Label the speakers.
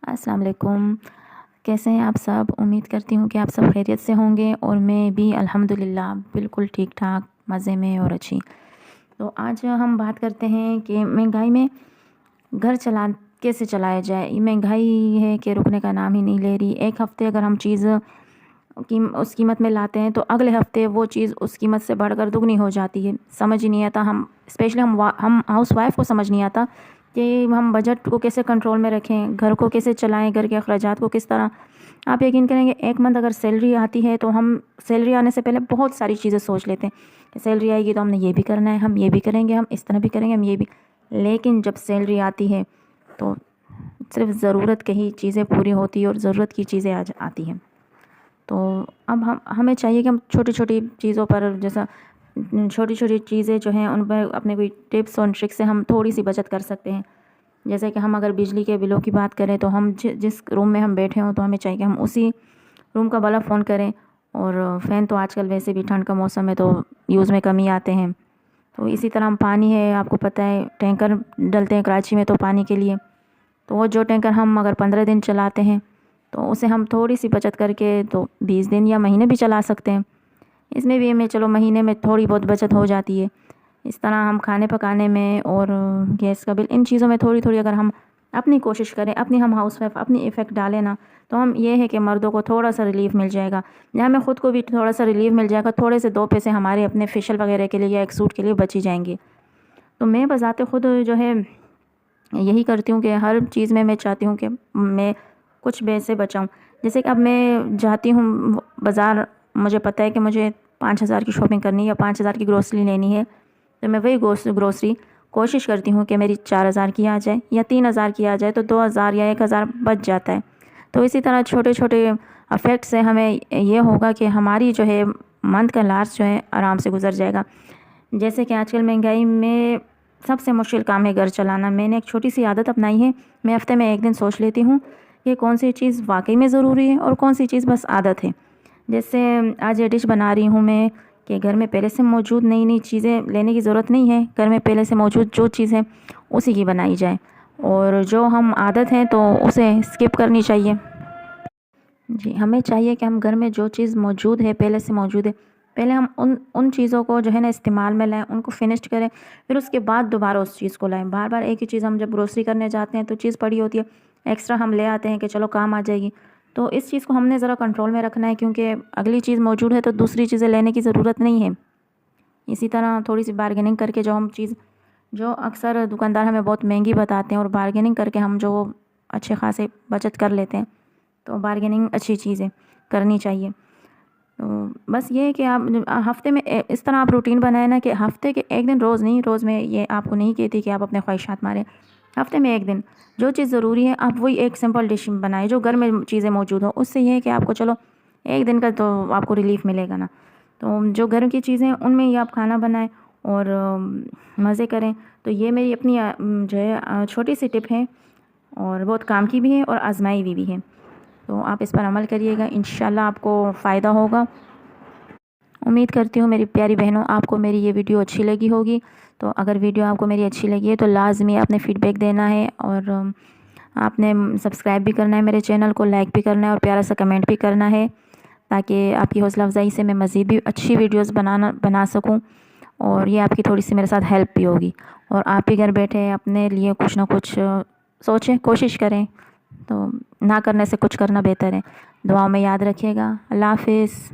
Speaker 1: السلام علیکم. کیسے ہیں آپ سب؟ امید کرتی ہوں کہ آپ سب خیریت سے ہوں گے اور میں بھی الحمدللہ بالکل ٹھیک ٹھاک مزے میں اور اچھی. تو آج ہم بات کرتے ہیں کہ مہنگائی میں گھر کیسے چلایا جائے. یہ مہنگائی ہے کہ رکنے کا نام ہی نہیں لے رہی. ایک ہفتے اگر ہم چیز اس قیمت میں لاتے ہیں تو اگلے ہفتے وہ چیز اس قیمت سے بڑھ کر دگنی ہو جاتی ہے. سمجھ ہی نہیں آتا. اسپیشلی ہم ہاؤس وائف کو سمجھ نہیں آتا کہ ہم بجٹ کو کیسے کنٹرول میں رکھیں, گھر کو کیسے چلائیں, گھر کے اخراجات کو کس طرح. آپ یقین کریں گے ایک منتھ اگر سیلری آتی ہے تو ہم سیلری آنے سے پہلے بہت ساری چیزیں سوچ لیتے ہیں کہ سیلری آئے گی تو ہم نے یہ بھی کرنا ہے, ہم یہ بھی کریں گے, ہم اس طرح بھی کریں گے, ہم یہ بھی. لیکن جب سیلری آتی ہے تو صرف ضرورت کی ہی چیزیں پوری ہوتی ہیں اور ضرورت کی چیزیں آتی ہیں. تو اب ہمیں چاہیے کہ ہم چھوٹی چھوٹی چیزوں پر, جیسا چھوٹی چھوٹی چیزیں جو ہیں ان پر اپنے کوئی ٹپس اور ٹرک سے ہم تھوڑی سی بچت کر سکتے ہیں. جیسے کہ ہم اگر بجلی کے بلوں کی بات کریں تو ہم جس روم میں ہم بیٹھے ہوں تو ہمیں چاہیے کہ ہم اسی روم کا بلب آن کریں. اور فین تو آج کل ویسے بھی ٹھنڈ کا موسم ہے تو یوز میں کم ہی آتے ہیں. تو اسی طرح ہم پانی ہے, آپ کو پتہ ہے ٹینکر ڈلتے ہیں کراچی میں تو پانی کے لیے. تو وہ جو ٹینکر ہم اگر 15 دن چلاتے ہیں تو اسے ہم تھوڑی سی بچت کر کے تو 20 دن یا مہینے بھی چلا سکتے ہیں. اس میں بھی ہمیں چلو مہینے میں تھوڑی بہت بچت ہو جاتی ہے. اس طرح ہم کھانے پکانے میں اور گیس کا بل, ان چیزوں میں تھوڑی تھوڑی اگر ہم اپنی کوشش کریں, ہم ہاؤس وائف اپنی ایفیکٹ ڈالیں نا, تو ہم یہ ہے کہ مردوں کو تھوڑا سا ریلیف مل جائے گا, یا ہمیں خود کو بھی تھوڑا سا ریلیف مل جائے گا. تھوڑے سے 2 پیسے ہمارے اپنے فیشل وغیرہ کے لیے یا ایک سوٹ کے لیے بچی جائیں گے. تو میں بذات خود جو ہے یہی کرتی ہوں کہ ہر چیز میں چاہتی ہوں کہ میں کچھ پیسے بچاؤں. جیسے کہ اب میں جاتی ہوں بازار, مجھے پتہ ہے کہ مجھے 5,000 کی شاپنگ کرنی ہے یا 5,000 کی گروسری لینی ہے, تو میں وہی گروسری کوشش کرتی ہوں کہ میری 4,000 کی آ جائے یا 3,000 کی آ جائے, تو 2,000 یا 1,000 بچ جاتا ہے. تو اسی طرح چھوٹے چھوٹے افیکٹ سے ہمیں یہ ہوگا کہ ہماری جو ہے منتھ کا لاسٹ جو ہے آرام سے گزر جائے گا. جیسے کہ آج کل مہنگائی میں سب سے مشکل کام ہے گھر چلانا. میں نے ایک چھوٹی سی عادت اپنائی ہے, میں ہفتے میں ایک دن سوچ لیتی ہوں کہ کون سی چیز واقعی میں ضروری ہے اور کون سی چیز بس عادت ہے. جیسے آج یہ ڈش بنا رہی ہوں میں کہ گھر میں پہلے سے موجود نئی چیزیں لینے کی ضرورت نہیں ہے, گھر میں پہلے سے موجود جو چیز ہے اسی کی بنائی جائے, اور جو ہم عادت ہیں تو اسے اسکپ کرنی چاہیے. جی, ہمیں چاہیے کہ ہم گھر میں جو چیز موجود ہے پہلے سے موجود ہے, پہلے ہم ان چیزوں کو جو ہے نا استعمال میں لائیں, ان کو فنش کریں, پھر اس کے بعد دوبارہ اس چیز کو لائیں. بار بار ایک ہی چیز ہم جب گروسری کرنے جاتے ہیں تو چیز پڑی ہوتی ہے, ایکسٹرا ہم لے آتے ہیں کہ چلو کام آ جائے گی. تو اس چیز کو ہم نے ذرا کنٹرول میں رکھنا ہے, کیونکہ اگلی چیز موجود ہے تو دوسری چیزیں لینے کی ضرورت نہیں ہے. اسی طرح تھوڑی سی بارگیننگ کر کے جو اکثر دکاندار ہمیں بہت مہنگی بتاتے ہیں, اور بارگیننگ کر کے ہم جو اچھے خاصے بچت کر لیتے ہیں, تو بارگیننگ اچھی چیز ہے, کرنی چاہیے. تو بس یہ ہے کہ آپ ہفتے میں اس طرح آپ روٹین بنائیں نا کہ ہفتے کے ایک دن, روز نہیں, روز میں یہ آپ کو نہیں کہتی کہ آپ اپنے خواہشات ماریں. ہفتے میں ایک دن جو چیز ضروری ہے آپ وہی ایک سمپل ڈش بنائیں جو گھر میں چیزیں موجود ہوں. اس سے یہ ہے کہ آپ کو چلو ایک دن کا تو آپ کو ریلیف ملے گا نا. تو جو گھر کی چیزیں ان میں ہی آپ کھانا بنائیں اور مزے کریں. تو یہ میری اپنی جو ہے چھوٹی سی ٹپ ہے, اور بہت کام کی بھی ہے اور آزمائی بھی ہے. تو آپ اس پر عمل کریے گا, انشاءاللہ آپ کو فائدہ ہوگا. امید کرتی ہوں میری پیاری بہنوں آپ کو میری یہ ویڈیو اچھی لگی ہوگی. تو اگر ویڈیو آپ کو میری اچھی لگی ہے تو لازمی آپ نے فیڈ بیک دینا ہے, اور آپ نے سبسکرائب بھی کرنا ہے میرے چینل کو, لائک بھی کرنا ہے, اور پیارا سا کمنٹ بھی کرنا ہے, تاکہ آپ کی حوصلہ افزائی سے میں مزید بھی اچھی ویڈیوز بنا سکوں. اور یہ آپ کی تھوڑی سی میرے ساتھ ہیلپ بھی ہوگی, اور آپ بھی گھر بیٹھے اپنے لیے کچھ نہ کچھ سوچیں, کوشش کریں. تو نہ کرنے سے کچھ کرنا بہتر ہے. دعاؤں میں یاد رکھیے گا. اللہ حافظ.